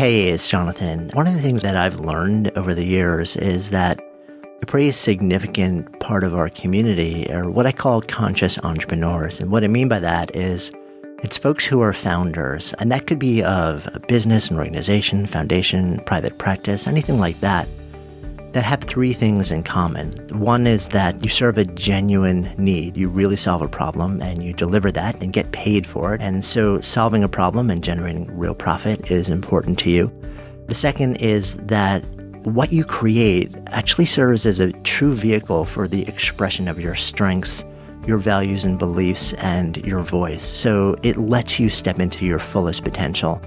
Hey, it's Jonathan. One of the things that I've learned over the years is that a pretty significant part of our community are what I call conscious entrepreneurs. And what I mean by that is it's folks who are founders, and that could be of a business, an organization, foundation, private practice, anything like that have three things in common. One is that you serve a genuine need. You really solve a problem and you deliver that and get paid for it. And so solving a problem and generating real profit is important to you. The second is that what you create actually serves as a true vehicle for the expression of your strengths, your values and beliefs, and your voice. So it lets you step into your fullest potential.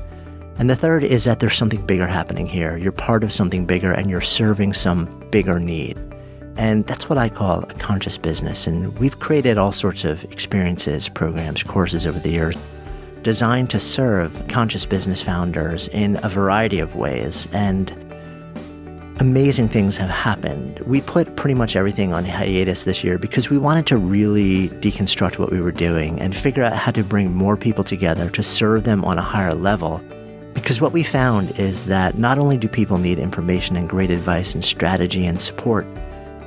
And the third is that there's something bigger happening here. You're part of something bigger and you're serving some bigger need. And that's what I call a conscious business. And we've created all sorts of experiences, programs, courses over the years designed to serve conscious business founders in a variety of ways. And amazing things have happened. We put pretty much everything on hiatus this year because we wanted to really deconstruct what we were doing and figure out how to bring more people together to serve them on a higher level. Because what we found is that not only do people need information and great advice and strategy and support,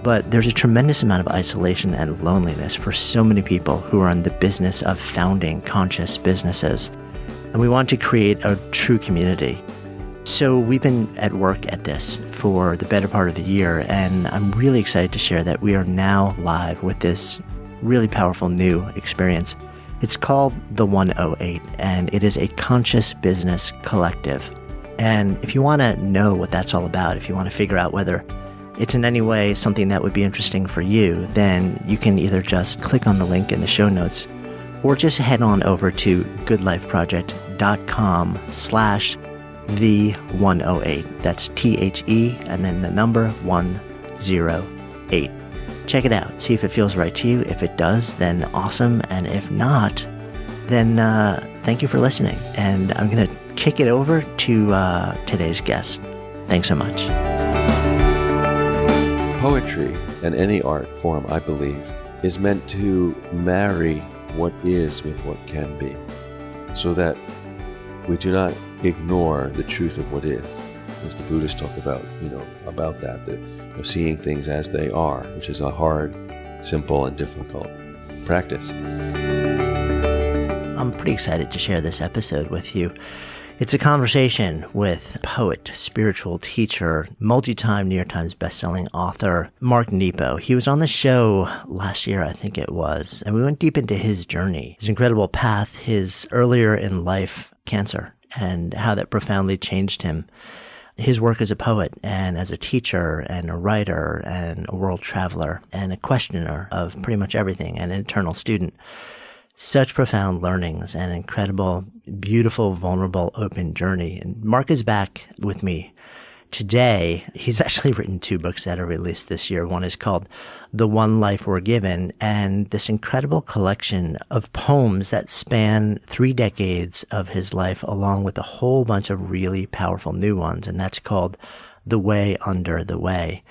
but there's a tremendous amount of isolation and loneliness for so many people who are in the business of founding conscious businesses. And we want to create a true community. So we've been at work at this for the better part of the year, and I'm really excited to share that we are now live with this really powerful new experience. It's called The 108, and it is a conscious business collective. And if you want to know what that's all about, if you want to figure out whether it's in any way something that would be interesting for you, then you can either just click on the link in the show notes or just head on over to goodlifeproject.com/the108. That's THE and then the number 108. Check it out. See if it feels right to you. If it does, then awesome. And if not, then thank you for listening. And I'm going to kick it over to today's guest. Thanks so much. Poetry and any art form, I believe, is meant to marry what is with what can be, so that we do not ignore the truth of what is. As the Buddhists talk about, about that seeing things as they are, which is a hard, simple, and difficult practice. I'm pretty excited to share this episode with you. It's a conversation with poet, spiritual teacher, multi-time New York Times bestselling author, Mark Nepo. He was on the show last year, I think it was, and we went deep into his journey, his incredible path, his earlier in life cancer, and how that profoundly changed him. His work as a poet and as a teacher and a writer and a world traveler and a questioner of pretty much everything and an eternal student. Such profound learnings and incredible, beautiful, vulnerable, open journey. And Mark is back with me today. He's actually written two books that are released this year. One is called The One Life We're Given, and this incredible collection of poems that span 3 decades of his life, along with a whole bunch of really powerful new ones. And that's called The Way Under the Way.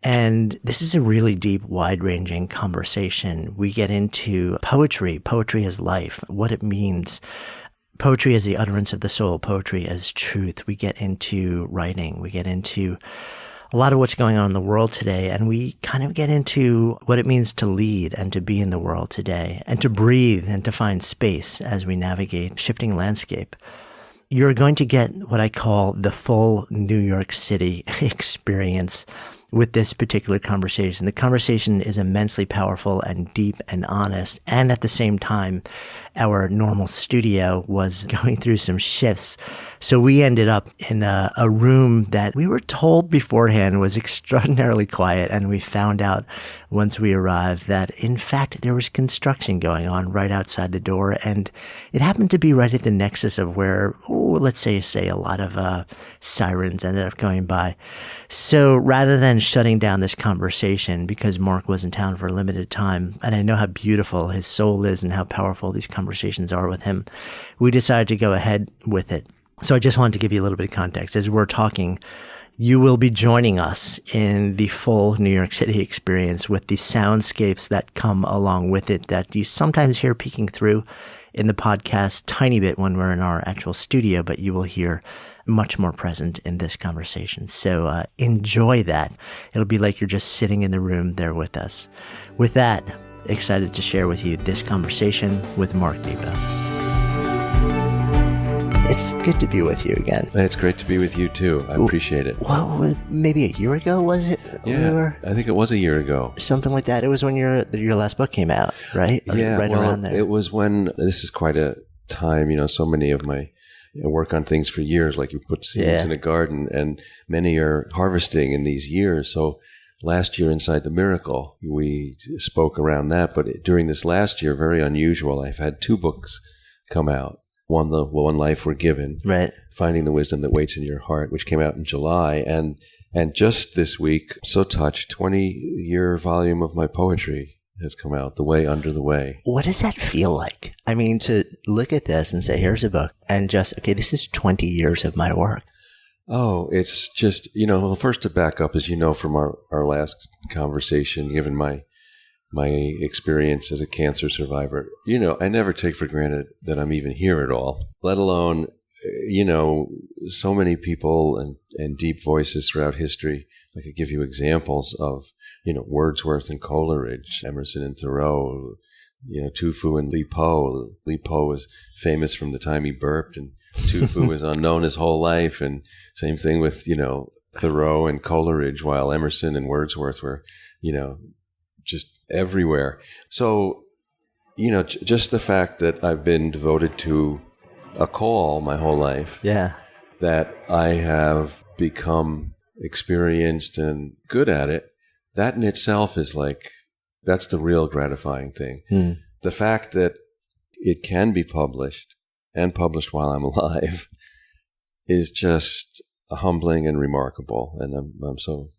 And this is a really deep, wide-ranging conversation. We get into poetry as life, what it means. Poetry as the utterance of the soul, poetry as truth. We get into writing. We get into a lot of what's going on in the world today. And we kind of get into what it means to lead and to be in the world today and to breathe and to find space as we navigate shifting landscape. You're going to get what I call the full New York City experience with this particular conversation. The conversation is immensely powerful and deep and honest. And at the same time, our normal studio was going through some shifts. So we ended up in a room that we were told beforehand was extraordinarily quiet. And we found out once we arrived that, in fact, there was construction going on right outside the door. And it happened to be right at the nexus of where, let's say a lot of sirens ended up going by. So rather than shutting down this conversation because Mark was in town for a limited time, and I know how beautiful his soul is and how powerful these conversations are with him, we decided to go ahead with it. So I just wanted to give you a little bit of context. As we're talking, you will be joining us in the full New York City experience with the soundscapes that come along with it that you sometimes hear peeking through in the podcast tiny bit when we're in our actual studio, but you will hear much more present in this conversation. So enjoy that. It'll be like you're just sitting in the room there with us. With that, excited to share with you this conversation with Mark Nepo. It's good to be with you again. It's great to be with you too. I appreciate it. Well, maybe a year ago, was it? Yeah, I think it was a year ago. Something like that. It was when your last book came out, right? Yeah, right around there. It was when, this is quite a time, so many of my work on things for years, like you put seeds in a garden, and many are harvesting in these years. So last year, Inside the Miracle, we spoke around that. But during this last year, very unusual, I've had 2 books come out. One, The One Life We're Given, right? Finding the Wisdom That Waits in Your Heart, which came out in July. And just this week, so touched, 20-year volume of my poetry has come out, The Way Under the Way. What does that feel like? I mean, to look at this and say, here's a book, and just, okay, this is 20 years of my work. Oh, it's just, well, first to back up, as you know from our last conversation, given my experience as a cancer survivor, I never take for granted that I'm even here at all, let alone, so many people and deep voices throughout history. I could give you examples of, Wordsworth and Coleridge, Emerson and Thoreau, Tu Fu and Li Po. Li Po was famous from the time he burped, and Tu Fu was unknown his whole life. And same thing with, Thoreau and Coleridge, while Emerson and Wordsworth were, just everywhere. So, just the fact that I've been devoted to a call my whole life. Yeah. That I have become experienced and good at it, that in itself is that's the real gratifying thing. The fact that it can be published and published while I'm alive is just humbling and remarkable. And I'm so,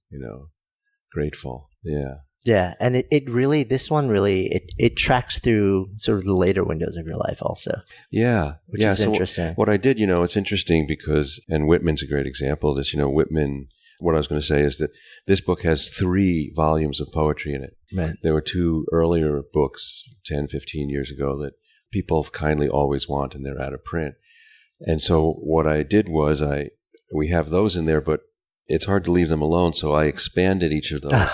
grateful. Yeah. Yeah. And it really, this one really, it tracks through sort of the later windows of your life also. Yeah. Which is interesting. What I did, it's interesting because, and Whitman's a great example of this, Whitman, what I was going to say is that this book has 3 volumes of poetry in it. Right. There were 2 earlier books 10, 15 years ago that people kindly always want, and they're out of print. And so what I did was we have those in there, but it's hard to leave them alone. So I expanded each of those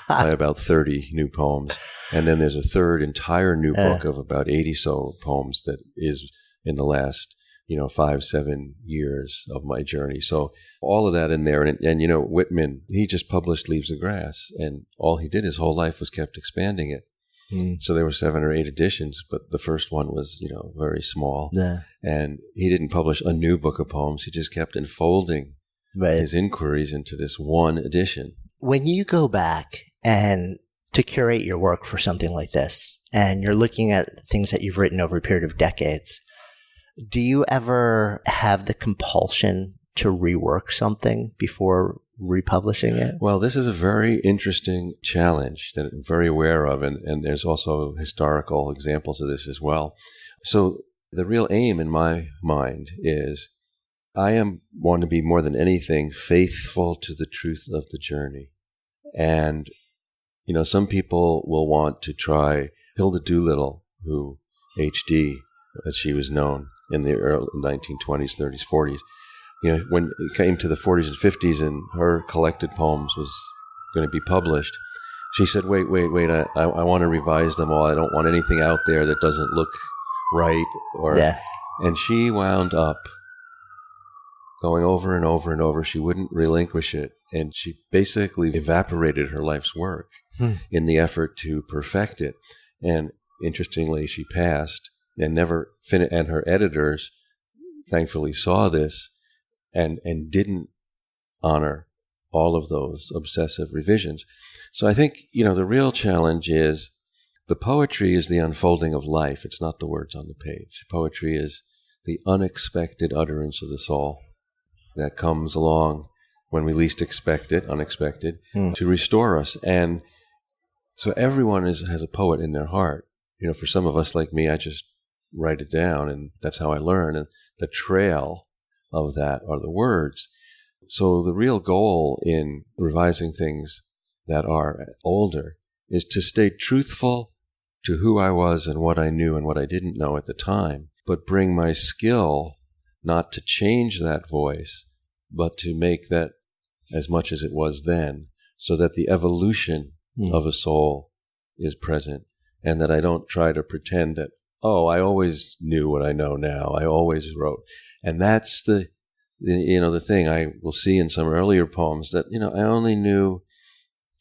by about 30 new poems. And then there's a third entire new book of about 80 so poems that is in the last, 5-7 years of my journey. So all of that in there. And Whitman, he just published Leaves of Grass, and all he did his whole life was kept expanding it. So there were 7 or 8 editions, but the first one was, very small. Yeah. And he didn't publish a new book of poems. He just kept unfolding his inquiries into this one edition. When you go back and to curate your work for something like this, and you're looking at things that you've written over a period of decades, do you ever have the compulsion to rework something before republishing it? Well, this is a very interesting challenge that I'm very aware of, and there's also historical examples of this as well. So the real aim in my mind is I want to be more than anything faithful to the truth of the journey. And, some people will want to try Hilda Doolittle, who HD, as she was known in the early 1920s, 30s, 40s. When it came to the 40s and 50s and her collected poems was going to be published, she said, wait, I want to revise them all. I don't want anything out there that doesn't look right. And she wound up going over and over and over. She wouldn't relinquish it. And she basically evaporated her life's work in the effort to perfect it. And interestingly, she passed and never finished. And her editors thankfully saw this and didn't honor all of those obsessive revisions. So I think, the real challenge is the poetry is the unfolding of life. It's not the words on the page. Poetry is the unexpected utterance of the soul that comes along when we least expect it, unexpected, to restore us. And so everyone has a poet in their heart. For some of us like me, I just write it down, and that's how I learn. And the trail of that are the words. So the real goal in revising things that are older is to stay truthful to who I was and what I knew and what I didn't know at the time, but bring my skill not to change that voice, but to make that as much as it was then, so that the evolution of a soul is present, and that I don't try to pretend that, oh, I always knew what I know now. I always wrote. And that's the thing I will see in some earlier poems that, I only knew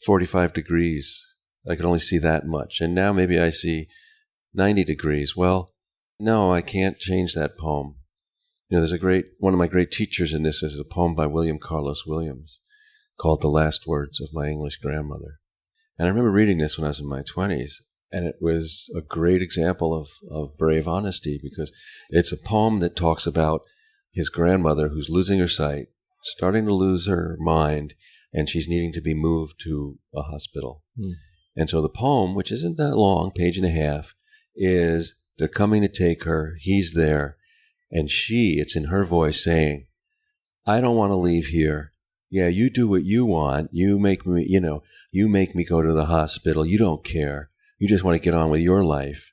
45 degrees. I could only see that much. And now maybe I see 90 degrees. Well, no, I can't change that poem. There's one of my great teachers in this is a poem by William Carlos Williams called The Last Words of My English Grandmother. And I remember reading this when I was in my 20s, and it was a great example of brave honesty, because it's a poem that talks about his grandmother who's losing her sight, starting to lose her mind, and she's needing to be moved to a hospital. And so the poem, which isn't that long, page and a half, is they're coming to take her, he's there, and it's in her voice saying, I don't want to leave here. Yeah, you do what you want. You make me, you make me go to the hospital. You don't care. You just want to get on with your life.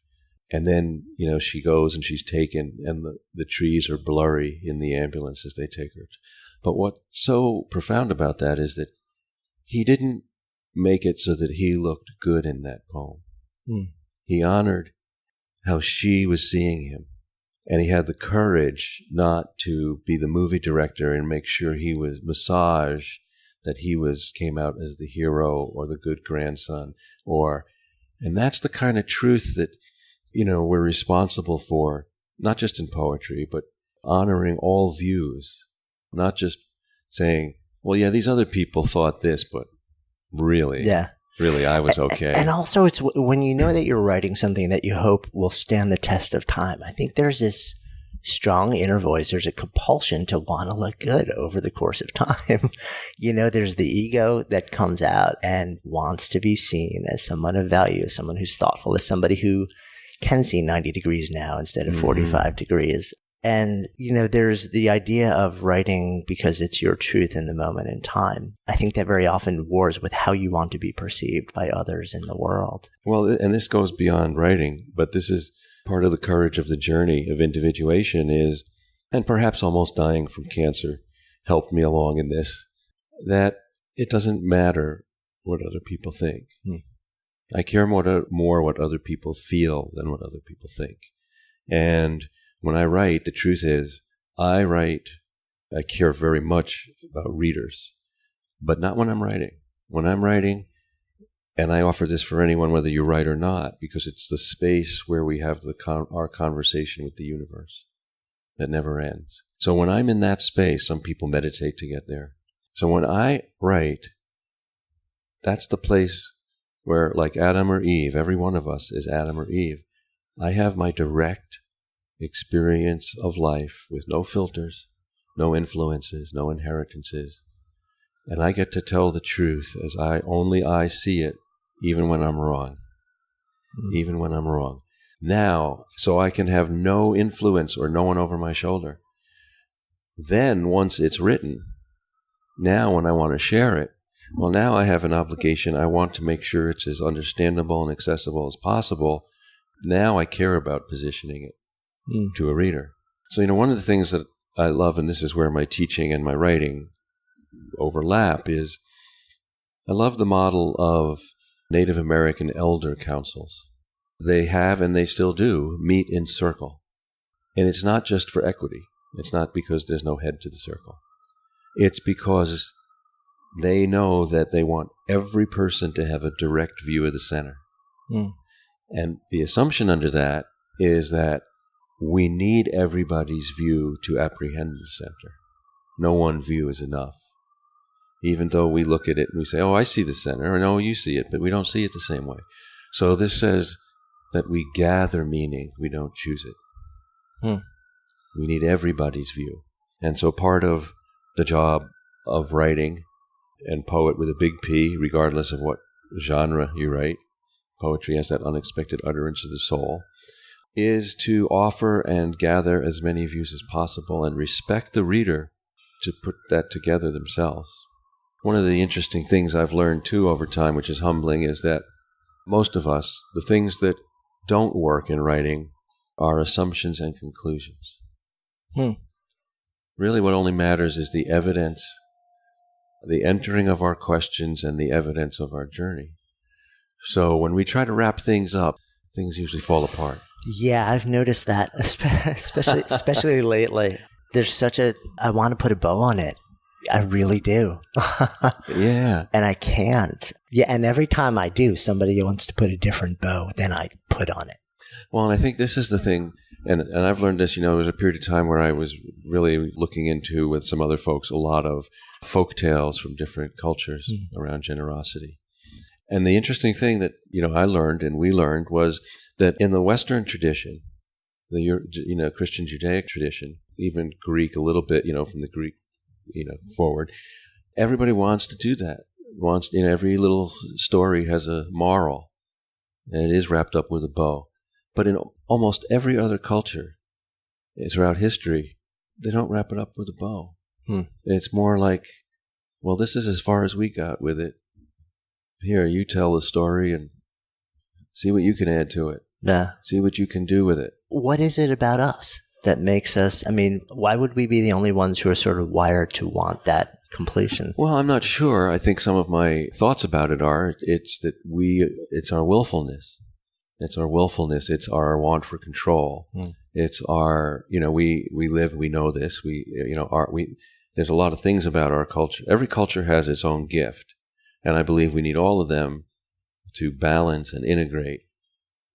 And then, she goes and she's taken, and the trees are blurry in the ambulance as they take her. But what's so profound about that is that he didn't make it so that he looked good in that poem. He honored how she was seeing him. And he had the courage not to be the movie director and make sure he was massaged, that he came out as the hero or the good grandson. And that's the kind of truth that, we're responsible for, not just in poetry, but honoring all views, not just saying, well, yeah, these other people thought this, but really, I was okay. And also, it's when you know that you're writing something that you hope will stand the test of time. I think there's this strong inner voice. There's a compulsion to want to look good over the course of time. There's the ego that comes out and wants to be seen as someone of value, as someone who's thoughtful, as somebody who can see 90 degrees now instead of 45 degrees. And, there's the idea of writing because it's your truth in the moment in time. I think that very often wars with how you want to be perceived by others in the world. Well, and this goes beyond writing, but this is part of the courage of the journey of individuation is, and perhaps almost dying from cancer helped me along in this, that it doesn't matter what other people think. I care more what other people feel than what other people think. And when I write, the truth is, I care very much about readers, but not when I'm writing. When I'm writing, and I offer this for anyone, whether you write or not, because it's the space where we have our conversation with the universe that never ends. So when I'm in that space, some people meditate to get there. So when I write, that's the place where, like Adam or Eve, every one of us is Adam or Eve. I have my direct experience of life with no filters, no influences, no inheritances. And I get to tell the truth as I see it, even when I'm wrong. Even when I'm wrong. Now, so I can have no influence or no one over my shoulder. Then, once it's written, now when I want to share it, well, now I have an obligation. I want to make sure it's as understandable and accessible as possible. Now I care about positioning it to a reader. So, one of the things that I love, and this is where my teaching and my writing overlap, is I love the model of Native American elder councils. They have, and they still do, meet in circle. And it's not just for equity. It's not because there's no head to the circle. It's because they know that they want every person to have a direct view of the center. And the assumption under that is that we need everybody's view to apprehend the center. No one view is enough. Even though we look at it and we say, oh, I see the center, or no, you see it, but we don't see it the same way. So this says that we gather meaning, we don't choose it. We need everybody's view. And so part of the job of writing, and poet with a big P, regardless of what genre you write, poetry has that unexpected utterance of the soul, is to offer and gather as many views as possible and respect the reader to put that together themselves. One of the interesting things I've learned too over time, which is humbling, is that most of us, the things that don't work in writing are assumptions and conclusions. Really, what only matters is the evidence, the entering of our questions, and the evidence of our journey. So when we try to wrap things up, things usually fall apart. Yeah, I've noticed that, especially lately. There's I want to put a bow on it. I really do. Yeah. And I can't. Yeah, and every time I do, somebody wants to put a different bow than I put on it. Well, and I think this is the thing, and I've learned this, there was a period of time where I was really looking into, with some other folks, a lot of folk tales from different cultures around generosity. And the interesting thing that, I learned and we learned was that in the Western tradition, the Christian Judaic tradition, even Greek a little bit, from the Greek, forward, everybody wants to do that. Every little story has a moral, and it is wrapped up with a bow. But in almost every other culture throughout history, they don't wrap it up with a bow. It's more like, well, this is as far as we got with it. Here, you tell the story and see what you can add to it. Yeah. See what you can do with it. What is it about us that makes us, why would we be the only ones who are sort of wired to want that completion? Well, I'm not sure. I think some of my thoughts about it are, it's our willfulness. It's our willfulness. It's our want for control. It's our, we live, we know this. There's a lot of things about our culture. Every culture has its own gift. And I believe we need all of them to balance and integrate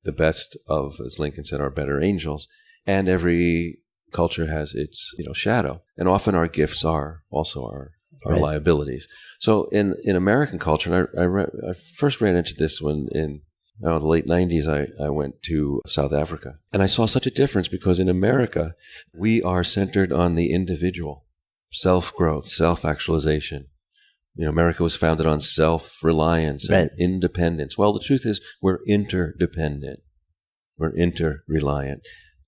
the best of, as Lincoln said, our better angels. And every culture has its, shadow. And often our gifts are also our Right. liabilities. So in American culture, and I first ran into this when in the late 90s, I went to South Africa. And I saw such a difference because in America, we are centered on the individual, self-growth, self-actualization. America was founded on self-reliance and independence. Well, the truth is we're interdependent. We're inter-reliant.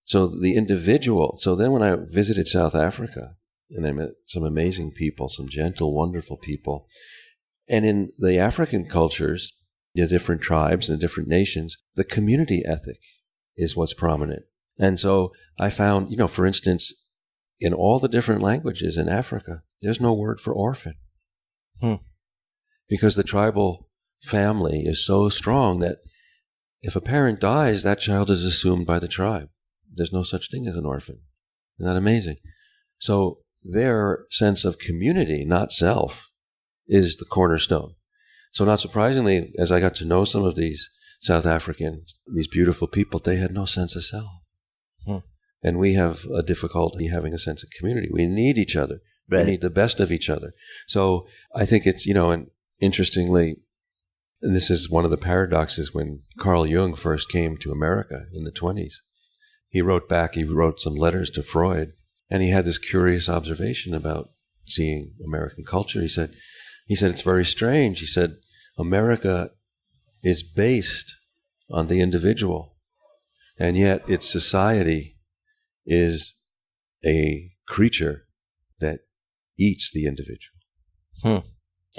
So the individual, so then when I visited South Africa, and I met some amazing people, some gentle, wonderful people. And in the African cultures, the different tribes and the different nations, the community ethic is what's prominent. And so I found, for instance, in all the different languages in Africa, there's no word for orphan. Because the tribal family is so strong that if a parent dies, that child is assumed by the tribe. There's no such thing as an orphan. Isn't that amazing? So their sense of community, not self, is the cornerstone. So not surprisingly, as I got to know some of these South Africans, these beautiful people, they had no sense of self. And we have a difficulty having a sense of community. We need each other. Right. We need the best of each other. So I think it's, and interestingly, and this is one of the paradoxes when Carl Jung first came to America in the 1920s. He wrote some letters to Freud, and he had this curious observation about seeing American culture. He said, it's very strange. He said, America is based on the individual, and yet its society is a creature that eats the individual.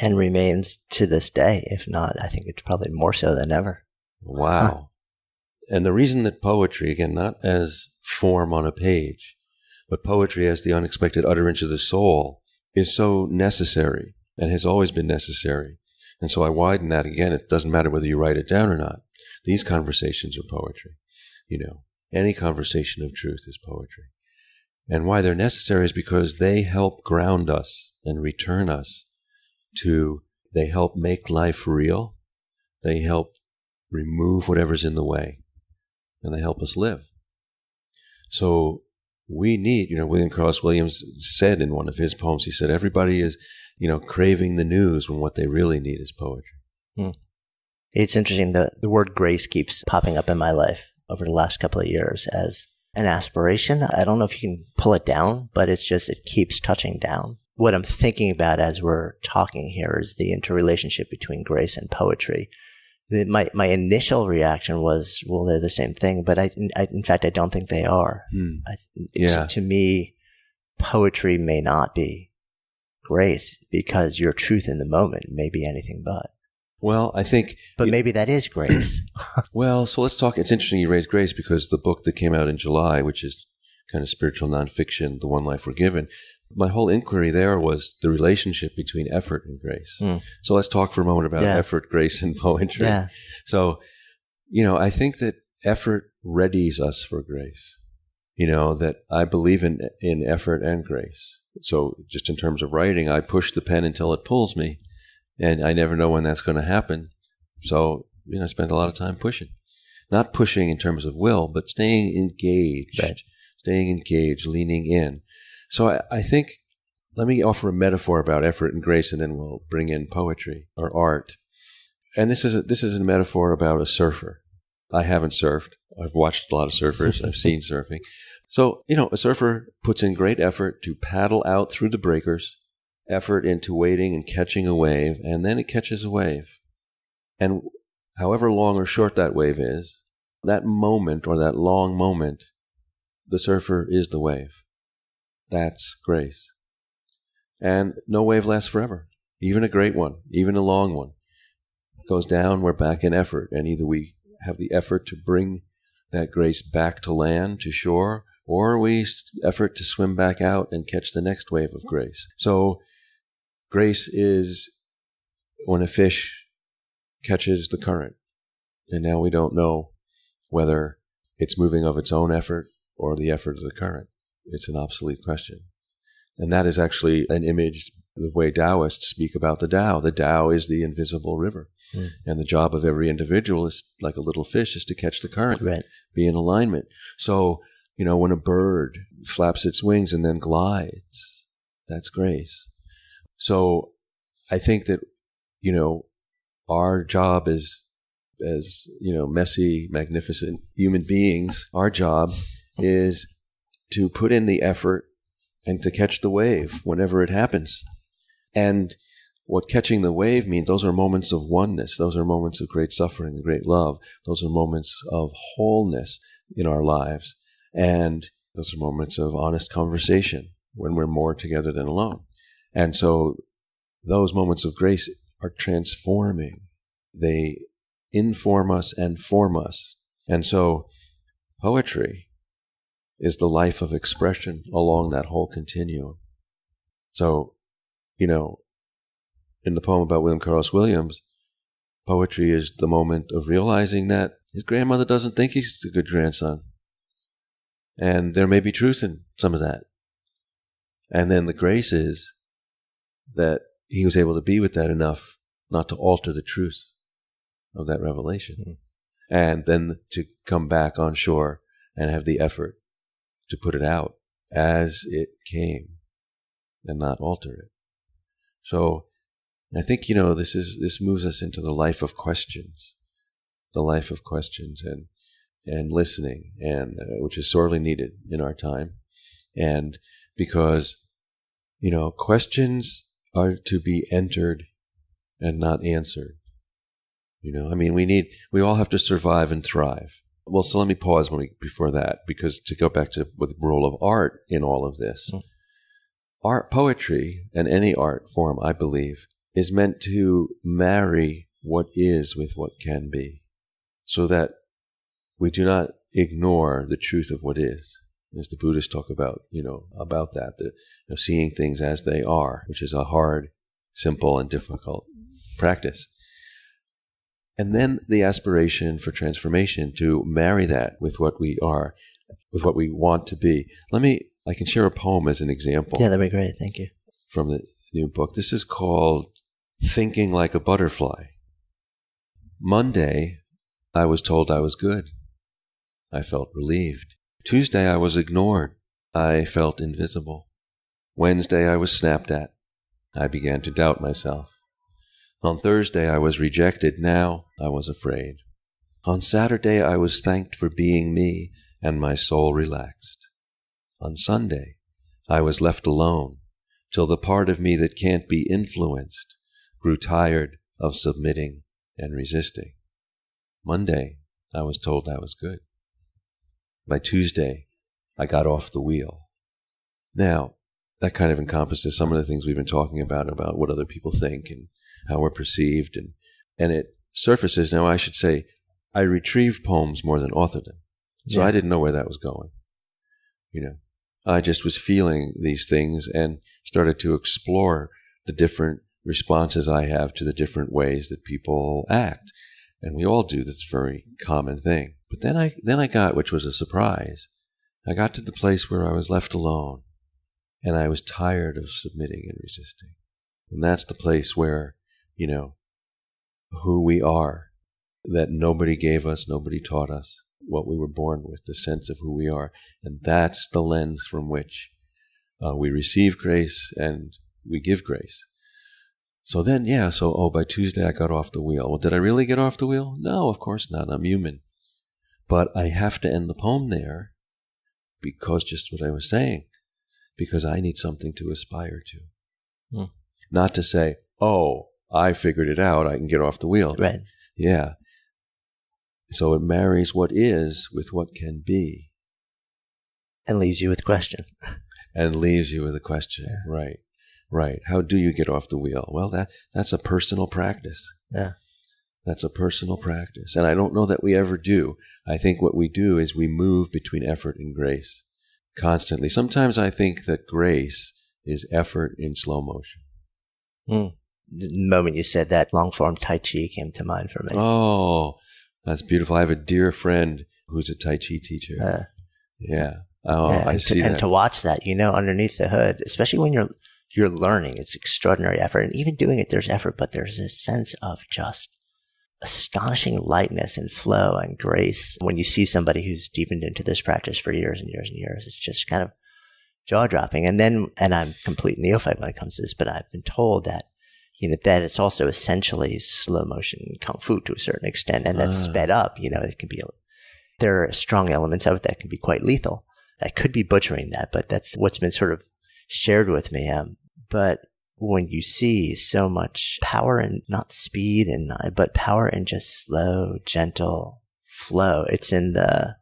And remains to this day. If not, I think it's probably more so than ever. Wow. And the reason that poetry, again, not as form on a page, but poetry as the unexpected utterance of the soul, is so necessary and has always been necessary. And so I widen that again. It doesn't matter whether you write it down or not. These conversations are poetry. Any conversation of truth is poetry. And why they're necessary is because they help ground us and return us they help make life real. They help remove whatever's in the way. And they help us live. So we need, William Carlos Williams said in one of his poems, he said, everybody is, craving the news when what they really need is poetry. It's interesting. The word grace keeps popping up in my life over the last couple of years as an aspiration. I don't know if you can pull it down, but it keeps touching down. What I'm thinking about as we're talking here is the interrelationship between grace and poetry. My initial reaction was, well, they're the same thing, but in fact, I don't think they are. To me, poetry may not be grace because your truth in the moment may be anything but. Well, I think... But maybe that is grace. Well, so let's talk. It's interesting you raised grace because the book that came out in July, which is kind of spiritual nonfiction, The One Life We're Given, my whole inquiry there was the relationship between effort and grace. So let's talk for a moment about effort, grace, and poetry. Yeah. So, I think that effort readies us for grace. That I believe in effort and grace. So just in terms of writing, I push the pen until it pulls me, and I never know when that's going to happen. So, I spend a lot of time pushing. Not pushing in terms of will, but staying engaged. Right. Staying engaged, leaning in. So I think, let me offer a metaphor about effort and grace, and then we'll bring in poetry or art. And this is a metaphor about a surfer. I haven't surfed. I've watched a lot of surfers. I've seen surfing. So, a surfer puts in great effort to paddle out through the breakers, effort into waiting and catching a wave, and then it catches a wave. And however long or short that wave is, that moment or that long moment, the surfer is the wave. That's grace. And no wave lasts forever. Even a great one, even a long one, goes down, we're back in effort. And either we have the effort to bring that grace back to land, to shore, or we effort to swim back out and catch the next wave of grace. So grace is when a fish catches the current. And now we don't know whether it's moving of its own effort or the effort of the current. It's an obsolete question. And that is actually an image, the way Taoists speak about the Tao. The Tao is the invisible river. And the job of every individual is, like a little fish, is to catch the current, be in alignment. So, when a bird flaps its wings and then glides, that's grace. So I think that, our job as messy, magnificent human beings, our job is to put in the effort and to catch the wave whenever it happens. And what catching the wave means, those are moments of oneness. Those are moments of great suffering and great love. Those are moments of wholeness in our lives. And those are moments of honest conversation when we're more together than alone. And so those moments of grace are transforming. They inform us and form us. And so poetry is the life of expression along that whole continuum. So, in the poem about William Carlos Williams, poetry is the moment of realizing that his grandmother doesn't think he's a good grandson. And there may be truth in some of that. And then the grace is that he was able to be with that enough not to alter the truth of that revelation. And then to come back on shore and have the effort to put it out as it came and not alter it. So I think, this moves us into the life of questions, and listening, and which is sorely needed in our time. And because, questions are to be entered and not answered. We all have to survive and thrive. Well, so let me pause before that, because to go back to the role of art in all of this, poetry, and any art form, I believe, is meant to marry what is with what can be, so that we do not ignore the truth of what is. As the Buddhists talk about, about that, seeing things as they are, which is a hard, simple, and difficult practice. And then the aspiration for transformation, to marry that with what we are, with what we want to be. I can share a poem as an example. Yeah, that'd be great. Thank you. From the new book. This is called Thinking Like a Butterfly. Monday, I was told I was good. I felt relieved. Tuesday, I was ignored. I felt invisible. Wednesday, I was snapped at. I began to doubt myself. On Thursday, I was rejected. Now I was afraid. On Saturday, I was thanked for being me, and my soul relaxed. On Sunday, I was left alone, till the part of me that can't be influenced grew tired of submitting and resisting. Monday, I was told I was good. By Tuesday, I got off the wheel. Now, that kind of encompasses some of the things we've been talking about what other people think and how we're perceived and and it surfaces. Now, I should say, I retrieve poems more than author them. So I didn't know where that was going. I just was feeling these things and started to explore the different responses I have to the different ways that people act. And we all do this very common thing. But then I got, which was a surprise, I got to the place where I was left alone and I was tired of submitting and resisting. And that's the place where, who we are, that nobody gave us, nobody taught us, what we were born with, the sense of who we are. And that's the lens from which we receive grace and we give grace. So then, by Tuesday I got off the wheel. Well, did I really get off the wheel? No, of course not. I'm human. But I have to end the poem there because just what I was saying, because I need something to aspire to. Not to say, I figured it out, I can get off the wheel. Right. Yeah. So it marries what is with what can be. And leaves you with a question. And leaves you with a question. Yeah. Right. How do you get off the wheel? Well, that's a personal practice. Yeah. That's a personal practice. And I don't know that we ever do. I think what we do is we move between effort and grace constantly. Sometimes I think that grace is effort in slow motion. The moment you said that, long-form Tai Chi came to mind for me. Oh, that's beautiful. I have a dear friend who's a Tai Chi teacher. I see that. And to watch that, underneath the hood, especially when you're learning, it's extraordinary effort. And even doing it, there's effort, but there's a sense of just astonishing lightness and flow and grace. When you see somebody who's deepened into this practice for years and years and years, it's just kind of jaw-dropping. And I'm complete neophyte when it comes to this, but I've been told that, that it's also essentially slow motion kung fu to a certain extent, and that's sped up. It can be, there are strong elements of it that can be quite lethal. I could be butchering that, but that's what's been sort of shared with me. But when you see so much power in not speed but power in just slow, gentle flow, it's in the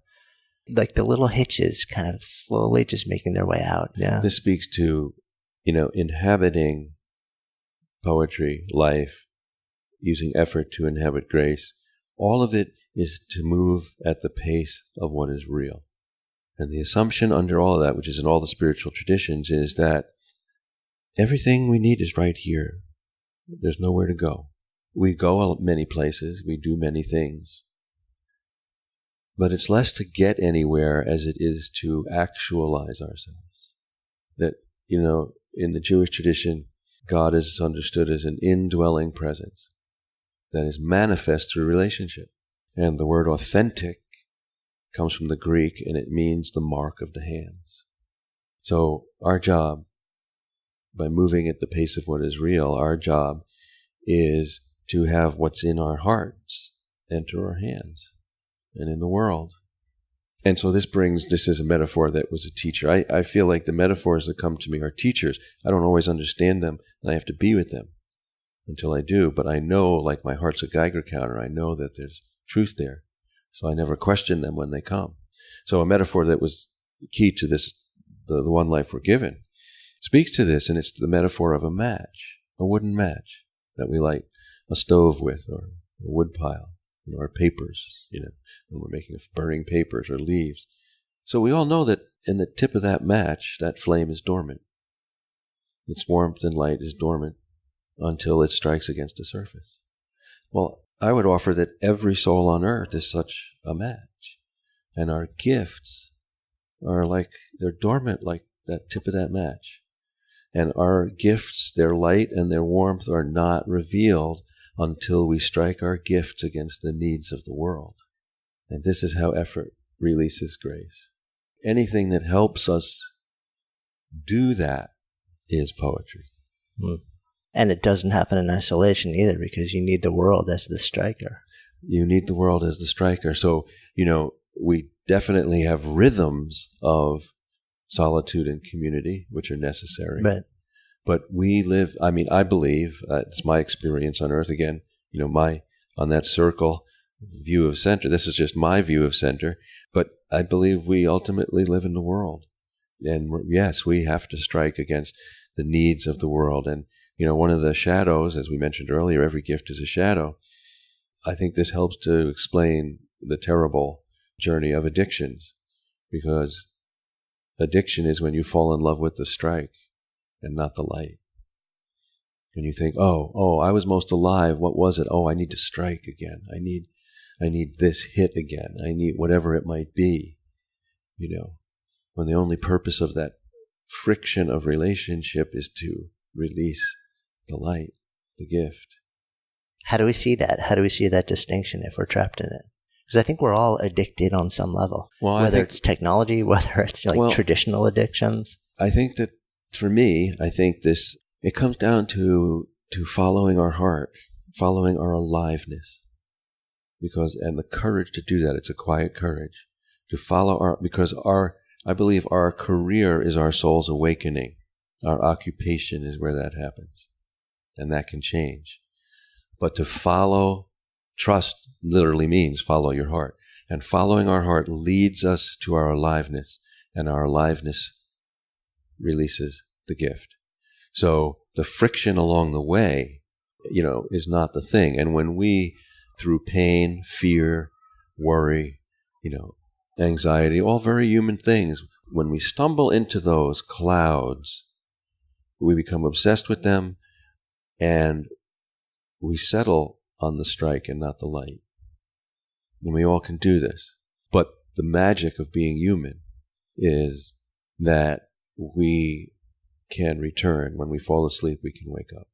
little hitches kind of slowly just making their way out. Yeah. This speaks to, inhabiting poetry, life, using effort to inhabit grace. All of it is to move at the pace of what is real. And the assumption under all of that, which is in all the spiritual traditions, is that everything we need is right here. There's nowhere to go. We go many places, we do many things. But it's less to get anywhere as it is to actualize ourselves. That, in the Jewish tradition, God is understood as an indwelling presence that is manifest through relationship. And the word authentic comes from the Greek, and it means the mark of the hands. So our job, by moving at the pace of what is real, our job is to have what's in our hearts enter our hands and in the world. And so this is a metaphor that was a teacher. I feel like the metaphors that come to me are teachers. I don't always understand them, and I have to be with them until I do. But I know, like my heart's a Geiger counter, I know that there's truth there. So I never question them when they come. So a metaphor that was key to this, the one life we're given, speaks to this, and it's the metaphor of a match, a wooden match that we light a stove with, or a wood pile. Or papers, when we're making burning papers or leaves. So we all know that in the tip of that match, that flame is dormant. Its warmth and light is dormant until it strikes against a surface. Well, I would offer that every soul on earth is such a match. And our gifts are they're dormant like that tip of that match. And our gifts, their light and their warmth are not revealed until we strike our gifts against the needs of the world. And this is how effort releases grace. Anything that helps us do that is poetry. And it doesn't happen in isolation either, because you need the world as the striker. You need the world as the striker. So, we definitely have rhythms of solitude and community, which are necessary. Right. But we live, I believe, it's my experience on earth again, on that circle view of center. This is just my view of center, but I believe we ultimately live in the world. And yes, we have to strike against the needs of the world. And, one of the shadows, as we mentioned earlier, every gift is a shadow. I think this helps to explain the terrible journey of addictions, because addiction is when you fall in love with the strike and not the light. And you think, oh, I was most alive. What was it? Oh, I need to strike again. I need this hit again. I need whatever it might be, when the only purpose of that friction of relationship is to release the light, the gift. How do we see that? How do we see that distinction if we're trapped in it? Because I think we're all addicted on some level, whether it's technology, whether it's traditional addictions. I think that for me, it comes down to following our heart, following our aliveness, and the courage to do that. It's a quiet courage to follow because I believe our career is our soul's awakening. Our occupation is where that happens, and that can change. But to trust literally means follow your heart. And following our heart leads us to our aliveness, and our aliveness releases the gift. So the friction along the way, is not the thing. And when we, through pain, fear, worry, anxiety, all very human things, when we stumble into those clouds, we become obsessed with them, and we settle on the strike and not the light. And we all can do this. But the magic of being human is that we can return. When we fall asleep, we can wake up.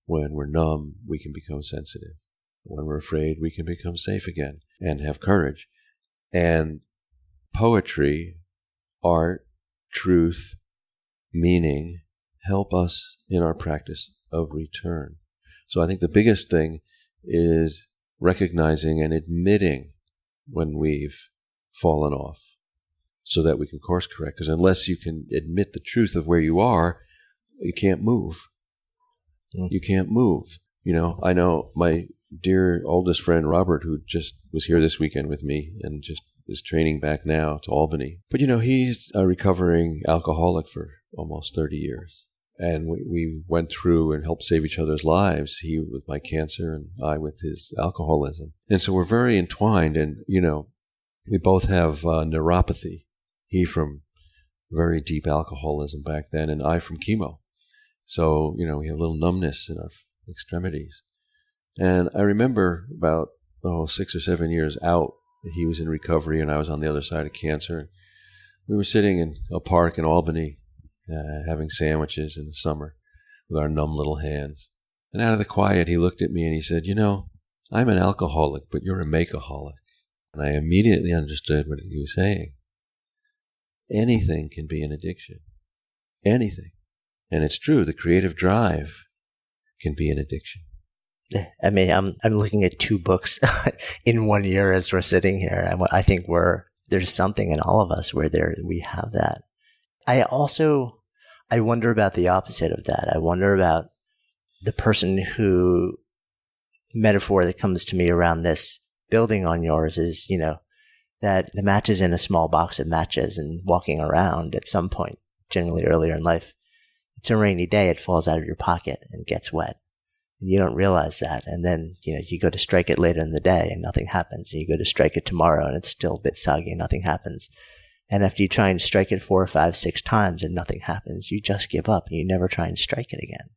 When we're numb, we can become sensitive. When we're afraid, we can become safe again and have courage. And poetry, art, truth, meaning help us in our practice of return. So I think the biggest thing is recognizing and admitting when we've fallen off, so that we can course correct. Because unless you can admit the truth of where you are, you can't move. You can't move. I know my dear oldest friend, Robert, who just was here this weekend with me and just is training back now to Albany. But, he's a recovering alcoholic for almost 30 years. And we went through and helped save each other's lives. He with my cancer and I with his alcoholism. And so we're very entwined. And, we both have neuropathy. He from very deep alcoholism back then, and I from chemo. So, we have a little numbness in our extremities. And I remember about 6 or 7 years out, he was in recovery and I was on the other side of cancer. We were sitting in a park in Albany, having sandwiches in the summer with our numb little hands. And out of the quiet, he looked at me and he said, I'm an alcoholic, but you're a makeaholic. And I immediately understood what he was saying. Anything can be an addiction. Anything. And it's true, the creative drive can be an addiction. I mean, I'm looking at 2 books in 1 year as we're sitting here. And I think there's something in all of us where we have that. I wonder about the opposite of that. I wonder about the person who, metaphor that comes to me around this building on yours is, that the match is in a small box of matches, and walking around at some point, generally earlier in life, it's a rainy day, it falls out of your pocket and gets wet. And you don't realize that. And then, you go to strike it later in the day and nothing happens. And you go to strike it tomorrow and it's still a bit soggy and nothing happens. And after you try and strike it 4 or 5, 6 times and nothing happens, you just give up and you never try and strike it again.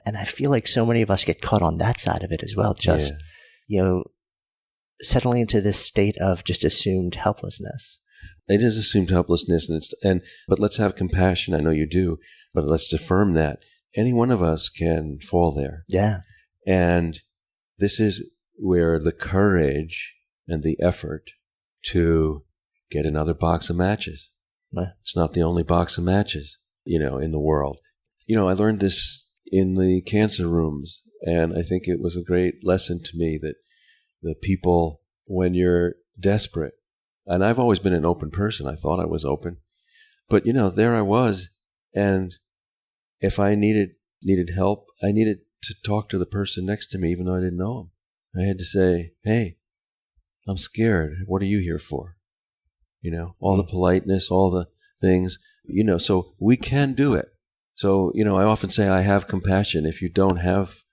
And I feel like so many of us get caught on that side of it as well. Just, settling into this state of just assumed helplessness. It is assumed helplessness, but let's have compassion. I know you do, but let's affirm that any one of us can fall there. Yeah. And this is where the courage and the effort to get another box of matches. It's not the only box of matches, in the world. I learned this in the cancer rooms, and I think it was a great lesson to me that the people, when you're desperate, and I've always been an open person. I thought I was open. But, there I was, and if I needed help, I needed to talk to the person next to me, even though I didn't know him. I had to say, hey, I'm scared. What are you here for? All the politeness, all the things, so we can do it. So, I often say I have compassion. If you don't have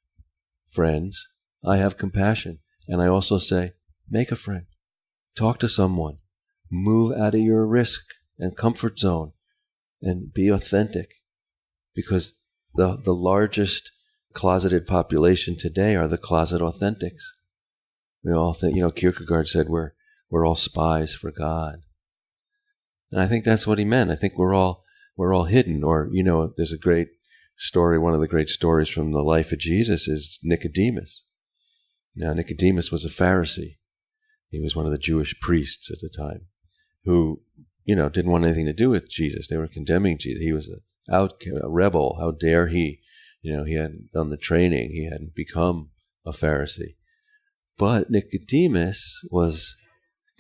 friends, I have compassion. And I also say, make a friend. Talk to someone. Move out of your risk and comfort zone and be authentic. Because the largest closeted population today are the closet authentics. We all think, Kierkegaard said we're all spies for God. And I think that's what he meant. I think we're all hidden. Or, there's a great story, one of the great stories from the life of Jesus is Nicodemus. Now, Nicodemus was a Pharisee. He was one of the Jewish priests at the time who, didn't want anything to do with Jesus. They were condemning Jesus. He was a rebel. How dare he? He hadn't done the training. He hadn't become a Pharisee. But Nicodemus was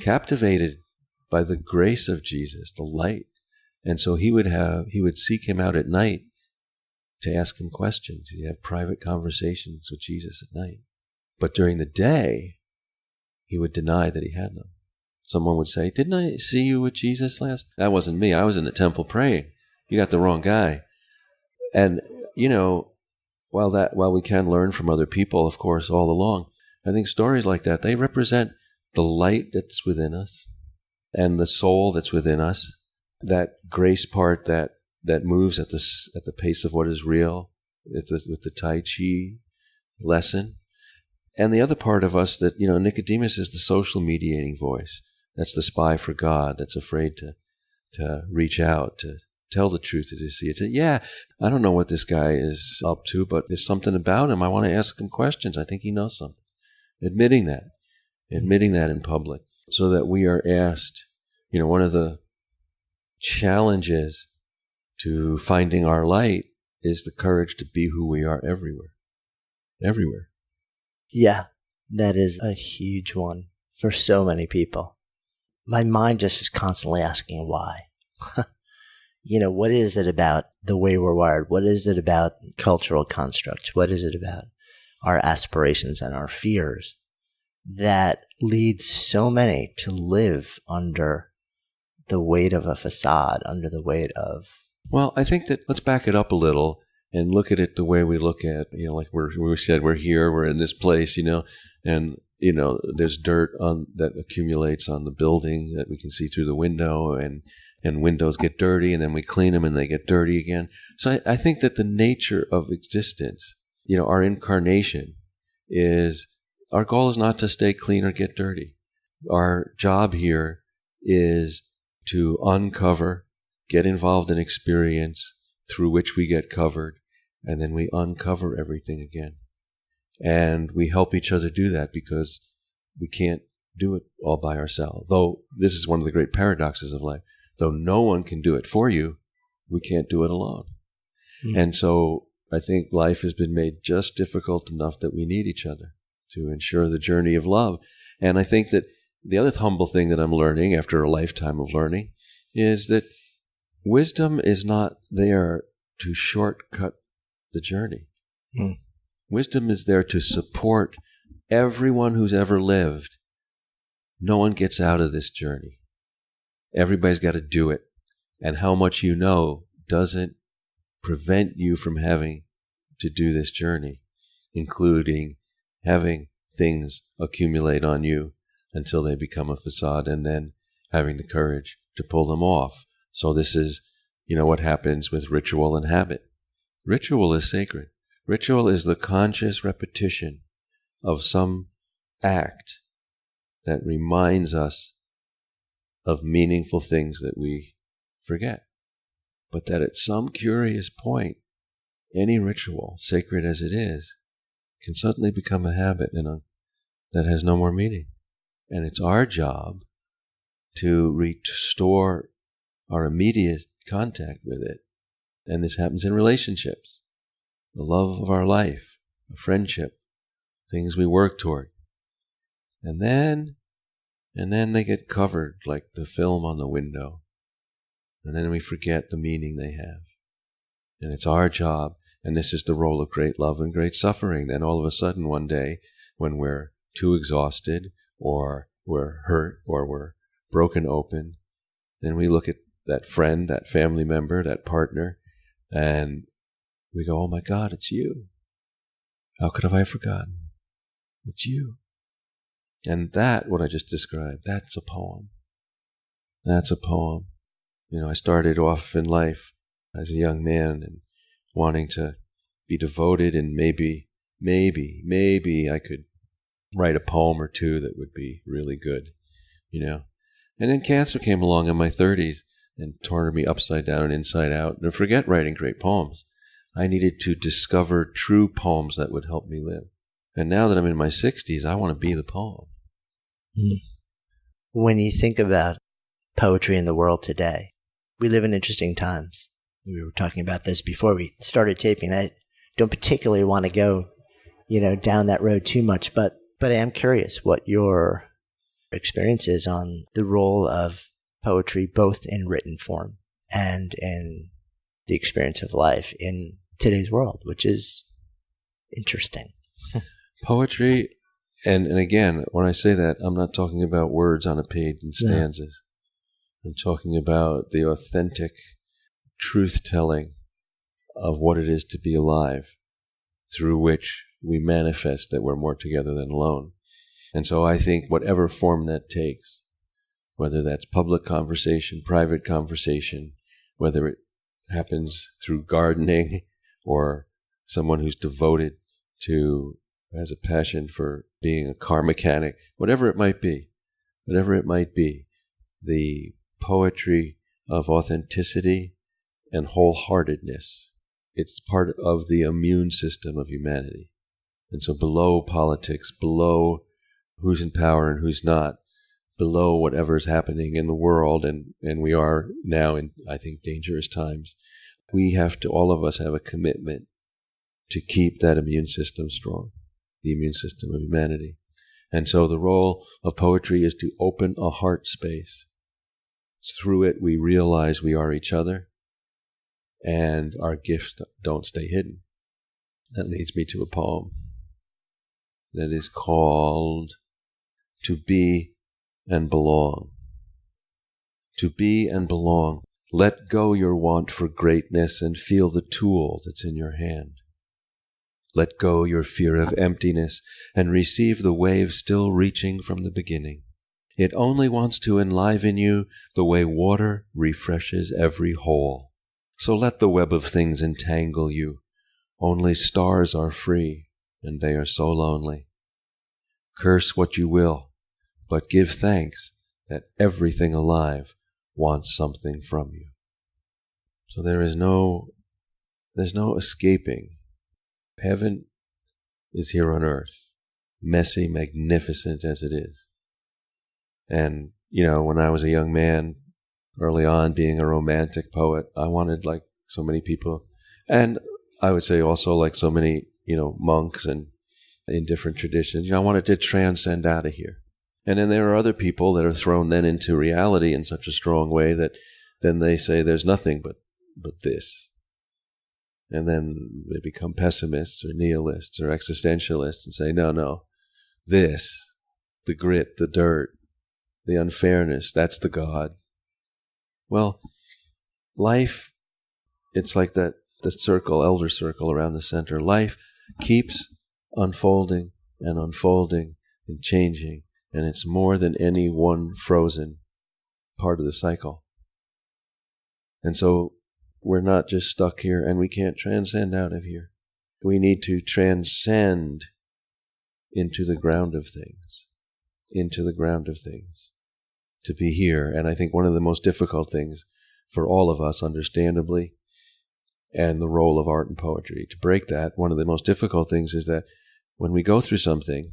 captivated by the grace of Jesus, the light. And so he would seek him out at night to ask him questions. He'd have private conversations with Jesus at night. But during the day, he would deny that he had them. Someone would say, didn't I see you with Jesus last? That wasn't me. I was in the temple praying. You got the wrong guy. And, while we can learn from other people, of course, all along, I think stories like that, they represent the light that's within us and the soul that's within us, that grace part that moves at the pace of what is real, with the Tai Chi lesson. And the other part of us that, Nicodemus is the social mediating voice. That's the spy for God that's afraid to reach out, to tell the truth, to see it. Yeah, I don't know what this guy is up to, but there's something about him. I want to ask him questions. I think he knows something. Admitting that in public so that we are asked, one of the challenges to finding our light is the courage to be who we are everywhere. Everywhere. Yeah, that is a huge one for so many people. My mind just is constantly asking why. What is it about the way we're wired? What is it about cultural constructs? What is it about our aspirations and our fears that leads so many to live under the weight of a facade, under the weight of... Well, I think that let's back it up a little and look at it the way we look at, like we said, we're here, we're in this place, and, there's dirt that accumulates on the building that we can see through the window, and windows get dirty, and then we clean them and they get dirty again. So I think that the nature of existence, our incarnation our goal is not to stay clean or get dirty. Our job here is to uncover, get involved in experience through which we get covered, and then we uncover everything again. And we help each other do that because we can't do it all by ourselves. Though this is one of the great paradoxes of life. Though no one can do it for you, we can't do it alone. Mm-hmm. And so I think life has been made just difficult enough that we need each other to ensure the journey of love. And I think that the other humble thing that I'm learning after a lifetime of learning is that wisdom is not there to shortcut the journey. Mm. Wisdom is there to support everyone who's ever lived. No one gets out of this journey. Everybody's got to do it. And how much you know doesn't prevent you from having to do this journey, including having things accumulate on you until they become a facade and then having the courage to pull them off. So this is, what happens with ritual and habit. Ritual is sacred. Ritual is the conscious repetition of some act that reminds us of meaningful things that we forget. But that at some curious point, any ritual, sacred as it is, can suddenly become a habit that has no more meaning. And it's our job to restore our immediate contact with it. And this happens in relationships, the love of our life, a friendship, things we work toward. And then they get covered like the film on the window. And then we forget the meaning they have. And it's our job, and this is the role of great love and great suffering. Then all of a sudden one day, when we're too exhausted, or we're hurt, or we're broken open, then we look at that friend, that family member, that partner, and we go, oh my God, it's you. How could have I forgotten? It's you. And that, what I just described, that's a poem. That's a poem. I started off in life as a young man and wanting to be devoted, and maybe I could write a poem or two that would be really good, And then cancer came along in my 30s and turned me upside down and inside out. And forget writing great poems. I needed to discover true poems that would help me live. And now that I'm in my 60s, I want to be the poem. When you think about poetry in the world today, we live in interesting times. We were talking about this before we started taping. I don't particularly want to go, down that road too much, but I am curious what your experience is on the role of poetry, both in written form and in the experience of life in today's world, which is interesting. Poetry, and again, when I say that, I'm not talking about words on a page and stanzas. I'm talking about the authentic truth-telling of what it is to be alive, through which we manifest that we're more together than alone. And so I think whatever form that takes, whether that's public conversation, private conversation, whether it happens through gardening or someone who's devoted to, has a passion for being a car mechanic, whatever it might be, the poetry of authenticity and wholeheartedness, it's part of the immune system of humanity. And so below politics, below who's in power and who's not, below whatever's happening in the world, and we are now in, I think, dangerous times, we have to, all of us have a commitment to keep that immune system strong, the immune system of humanity. And so the role of poetry is to open a heart space. Through it, we realize we are each other, and our gifts don't stay hidden. That leads me to a poem that is called To Be and Belong. To be and belong. Let go your want for greatness and feel the tool that's in your hand. Let go your fear of emptiness and receive the wave still reaching from the beginning. It only wants to enliven you the way water refreshes every hole. So let the web of things entangle you. Only stars are free, and they are so lonely. Curse what you will, but give thanks that everything alive wants something from you. So there's no escaping. Heaven is here on earth, messy, magnificent as it is. And, when I was a young man, early on, being a romantic poet, I wanted, like so many people, and I would say also like so many, monks and in different traditions, I wanted to transcend out of here. And then there are other people that are thrown then into reality in such a strong way that then they say there's nothing but this. And then they become pessimists or nihilists or existentialists and say, no, this, the grit, the dirt, the unfairness, that's the God. Well, life, it's like the circle, elder circle around the center. Life keeps unfolding and unfolding and changing, and it's more than any one frozen part of the cycle. And so we're not just stuck here, and we can't transcend out of here. We need to transcend into the ground of things, to be here. And I think one of the most difficult things for all of us, understandably, and the role of art and poetry, to break that, one of the most difficult things is that when we go through something,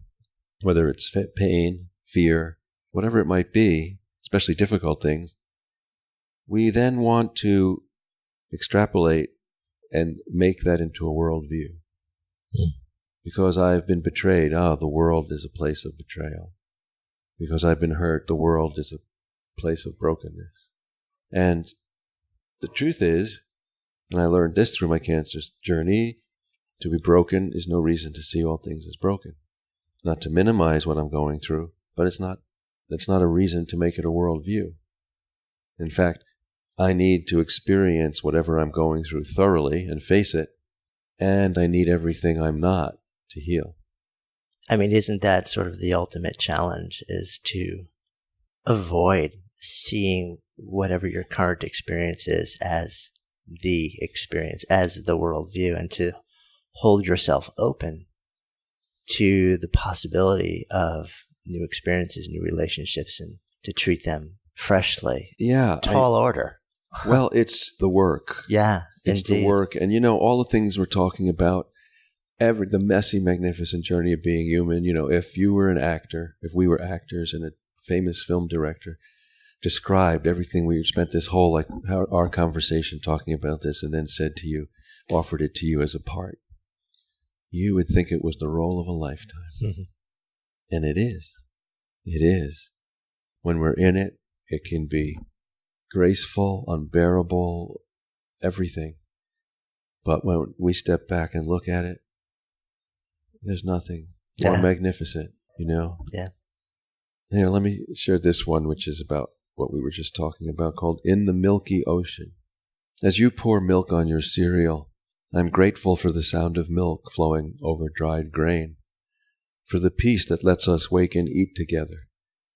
whether it's pain, fear, whatever it might be, especially difficult things, we then want to extrapolate and make that into a worldview. Because I've been betrayed, the world is a place of betrayal. Because I've been hurt, the world is a place of brokenness. And the truth is, and I learned this through my cancer journey, to be broken is no reason to see all things as broken. Not to minimize what I'm going through, but it's not a reason to make it a worldview. In fact, I need to experience whatever I'm going through thoroughly and face it, and I need everything I'm not to heal. I mean, isn't that sort of the ultimate challenge, is to avoid seeing whatever your current experience is as the experience, as the worldview, and to hold yourself open to the possibility of new experiences, new relationships, and to treat them freshly. Yeah. Tall order. Well, it's the work. Yeah, it's indeed. the work. And, all the things we're talking about, the messy, magnificent journey of being human. If you were an actor, if we were actors and a famous film director described everything, we spent this whole, our conversation talking about this, and then said to you, offered it to you as a part, you would think it was the role of a lifetime. Mm-hmm. And it is. It is. When we're in it, it can be graceful, unbearable, everything. But when we step back and look at it, there's nothing more magnificent, Yeah. Here, let me share this one, which is about what we were just talking about, called In the Milky Ocean. As you pour milk on your cereal, I'm grateful for the sound of milk flowing over dried grain, for the peace that lets us wake and eat together,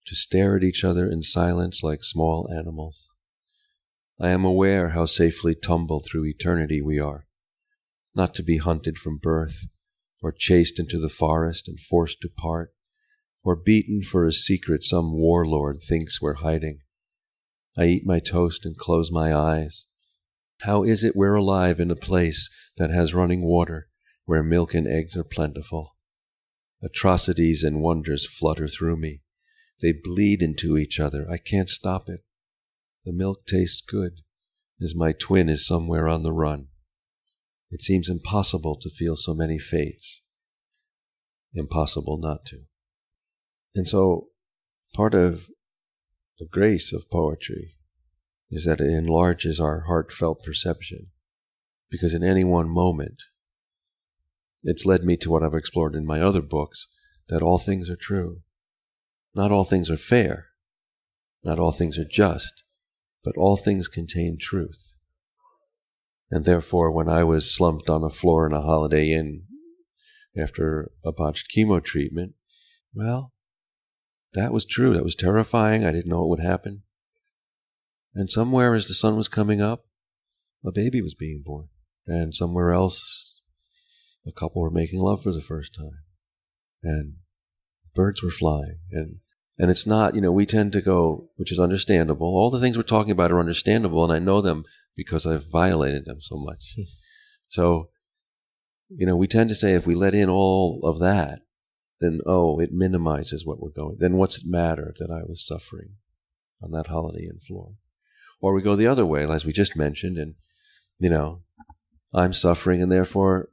to stare at each other in silence like small animals. I am aware how safely tumbled through eternity we are, not to be hunted from birth, or chased into the forest and forced to part, or beaten for a secret some warlord thinks we're hiding. I eat my toast and close my eyes. How is it we're alive in a place that has running water, where milk and eggs are plentiful? Atrocities and wonders flutter through me. They bleed into each other. I can't stop it. The milk tastes good, as my twin is somewhere on the run. It seems impossible to feel so many fates. Impossible not to. And so, part of the grace of poetry is that it enlarges our heartfelt perception. Because in any one moment, it's led me to what I've explored in my other books, that all things are true. Not all things are fair. Not all things are just. But all things contain truth. And therefore, when I was slumped on a floor in a Holiday Inn after a botched chemo treatment, well, that was true. That was terrifying. I didn't know what would happen. And somewhere as the sun was coming up, a baby was being born. And somewhere else, a couple were making love for the first time. And birds were flying. And it's not, we tend to go, which is understandable. All the things we're talking about are understandable, and I know them because I've violated them so much. So, we tend to say if we let in all of that, then, it minimizes what we're going. Then what's it matter that I was suffering on that Holiday Inn floor? Or we go the other way, as we just mentioned, and, I'm suffering, and therefore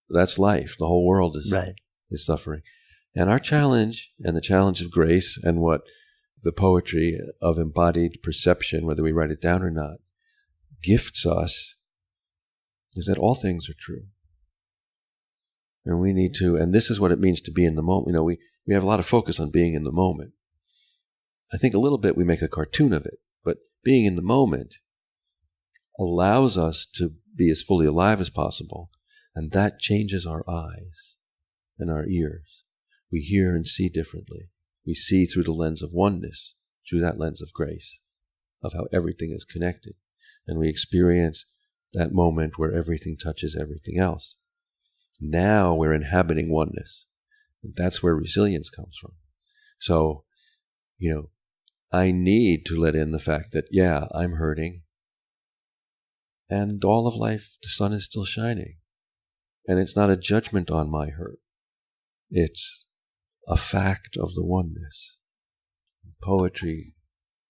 that's life. The whole world is suffering. And our challenge, and the challenge of grace, and what the poetry of embodied perception, whether we write it down or not, gifts us, is that all things are true. And we need to, and this is what it means to be in the moment. We have a lot of focus on being in the moment. I think a little bit we make a cartoon of it, but being in the moment allows us to be as fully alive as possible, and that changes our eyes and our ears. We hear and see differently. We see through the lens of oneness, through that lens of grace, of how everything is connected. And we experience that moment where everything touches everything else. Now we're inhabiting oneness. And that's where resilience comes from. So, I need to let in the fact that, I'm hurting. And all of life, the sun is still shining. And it's not a judgment on my hurt. It's a fact of the oneness. Poetry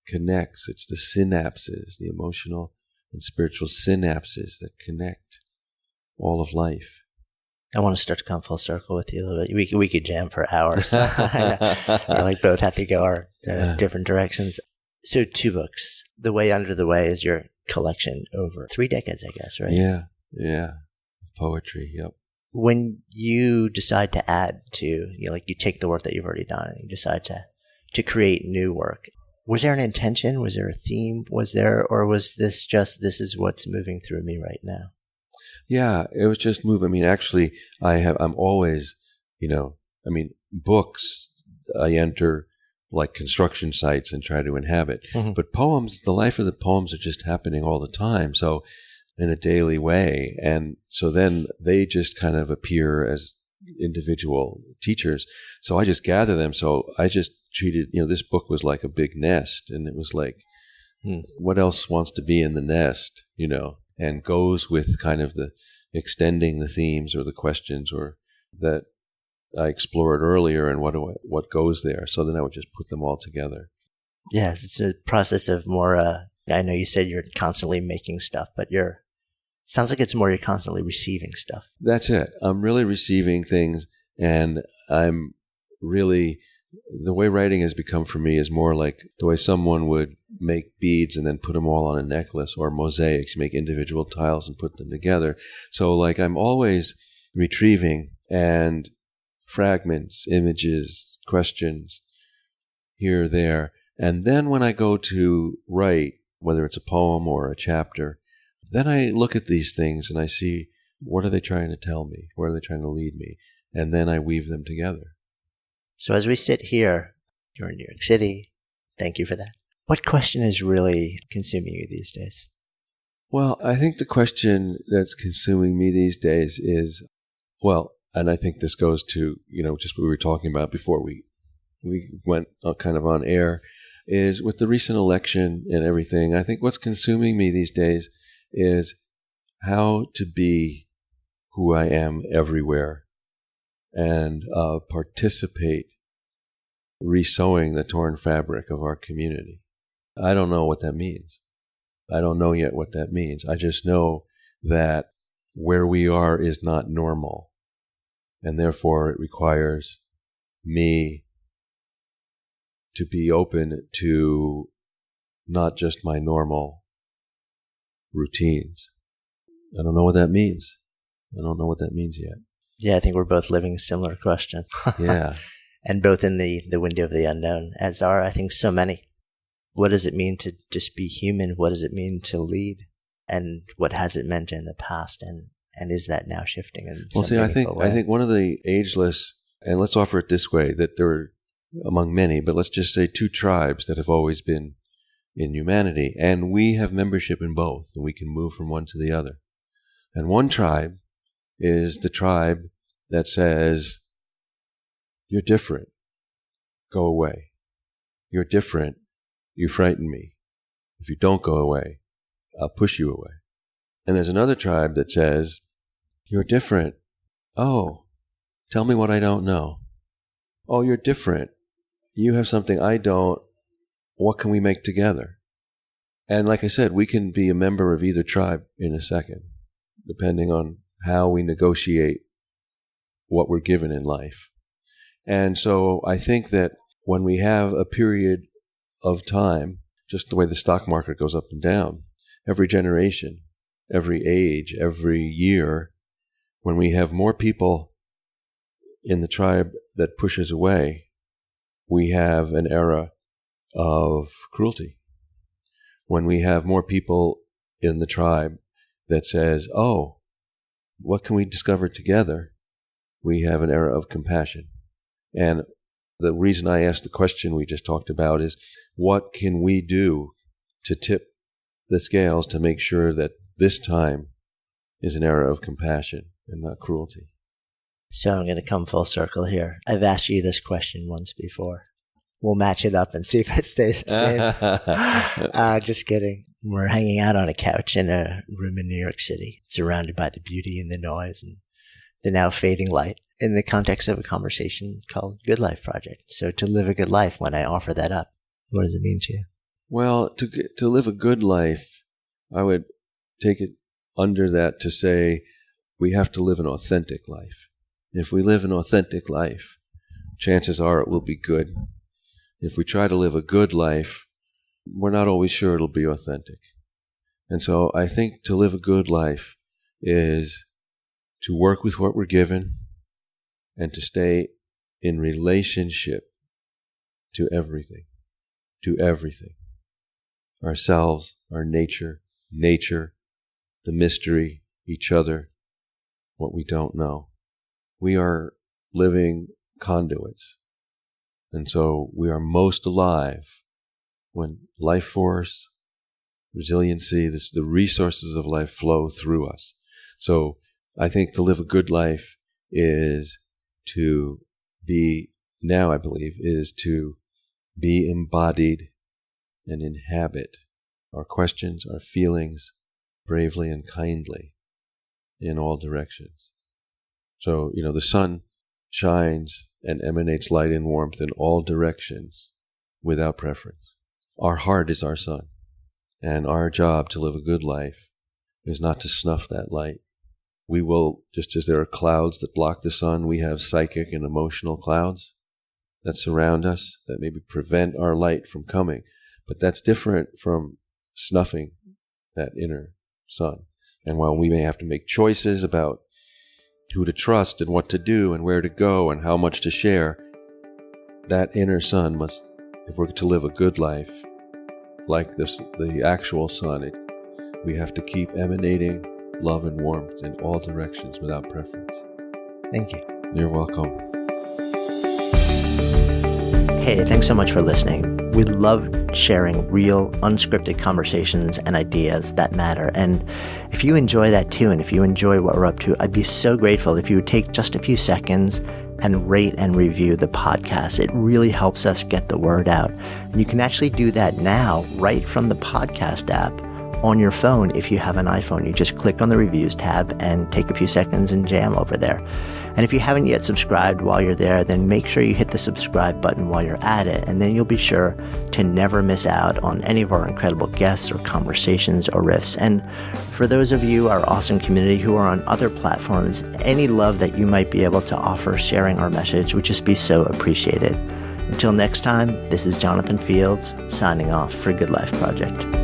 connects. It's the synapses, the emotional and spiritual synapses that connect all of life. I want to start to come full circle with you a little bit. We could jam for hours. We both have to go our different directions. So 2 books. The Way Under the Way is your collection over 3 decades, I guess, right? Yeah. Poetry, yep. When you decide to add to, you take the work that you've already done and you decide to create new work, was there an intention? Was there a theme? Or was this just, this is what's moving through me right now? Yeah, it was just moving. Actually, I'm always, books, I enter like construction sites and try to inhabit. Mhm. But poems, the life of the poems are just happening all the time. So in a daily way. And so then they just kind of appear as individual teachers. So I just gather them. So I just treated, this book was like a big nest, and it was like, what else wants to be in the nest, and goes with kind of the extending the themes or the questions or that I explored earlier, and what goes there. So then I would just put them all together. Yes, it's a process of more, I know you said you're constantly making stuff, but sounds like it's more you're constantly receiving stuff. That's it. I'm really receiving things, and I'm really, the way writing has become for me is more like the way someone would make beads and then put them all on a necklace, or mosaics, make individual tiles and put them together. So like I'm always retrieving and fragments, images, questions here, there. And then when I go to write, whether it's a poem or a chapter, then I look at these things and I see, what are they trying to tell me? Where are they trying to lead me? And then I weave them together. So as we sit here, you're in New York City. Thank you for that. What question is really consuming you these days? Well, I think the question that's consuming me these days is, and I think this goes to, just what we were talking about before we went kind of on air, is with the recent election and everything, I think what's consuming me these days is how to be who I am everywhere and participate resewing the torn fabric of our community. I don't know what that means. I don't know yet what that means. I just know that where we are is not normal, and therefore it requires me to be open to not just my normal routines. I don't know what that means. I don't know what that means yet. Yeah, I think we're both living a similar question. Yeah. And both in the window of the unknown, as are, I think, so many. What does it mean to just be human? What does it mean to lead? And what has it meant in the past? And is that now shifting in some meaningful way? I think one of the ageless, and let's offer it this way, that there are among many, but let's just say two tribes that have always been in humanity, and we have membership in both, and we can move from one to the other. And one tribe is the tribe that says, you're different, go away. You're different, you frighten me. If you don't go away, I'll push you away. And there's another tribe that says, you're different. Oh, tell me what I don't know. Oh, you're different. You have something I don't. What can we make together? And like I said, we can be a member of either tribe in a second, depending on how we negotiate what we're given in life. And so I think that when we have a period of time, just the way the stock market goes up and down, every generation, every age, every year, when we have more people in the tribe that pushes away, we have an era of cruelty. When we have more people in the tribe that says, oh, what can we discover together? We have an era of compassion. And the reason I asked the question we just talked about is, what can we do to tip the scales to make sure that this time is an era of compassion and not cruelty? So I'm going to come full circle here. I've asked you this question once before. We'll match it up and see if it stays the same. Just kidding. We're hanging out on a couch in a room in New York City, surrounded by the beauty and the noise and the now fading light, in the context of a conversation called Good Life Project. So to live a good life, when I offer that up, what does it mean to you? Well, to live a good life, I would take it under that to say we have to live an authentic life. If we live an authentic life, chances are it will be good. If we try to live a good life, we're not always sure it'll be authentic. And so I think to live a good life is to work with what we're given and to stay in relationship to everything, ourselves, our nature, the mystery, each other, what we don't know. We are living conduits. And so we are most alive when life force, resiliency, the resources of life flow through us. So I think to live a good life is to be, now I believe, is to be embodied and inhabit our questions, our feelings, bravely and kindly in all directions. So, the sun shines and emanates light and warmth in all directions without preference. Our heart is our sun, and our job to live a good life is not to snuff that light. We will, just as there are clouds that block the sun, we have psychic and emotional clouds that surround us, that maybe prevent our light from coming. But that's different from snuffing that inner sun. And while we may have to make choices about who to trust and what to do and where to go and how much to share, that inner sun must, if we're to live a good life, like the actual sun, we have to keep emanating love and warmth in all directions without preference. Thank you. You're welcome. Hey, thanks so much for listening. We love sharing real, unscripted conversations and ideas that matter. And if you enjoy that too, and if you enjoy what we're up to, I'd be so grateful if you would take just a few seconds and rate and review the podcast. It really helps us get the word out. And you can actually do that now right from the podcast app on your phone. If you have an iPhone, you just click on the reviews tab and take a few seconds and jam over there. And if you haven't yet subscribed while you're there, then make sure you hit the subscribe button while you're at it, and then you'll be sure to never miss out on any of our incredible guests or conversations or riffs. And for those of you, our awesome community who are on other platforms, any love that you might be able to offer sharing our message would just be so appreciated. Until next time, this is Jonathan Fields signing off for Good Life Project.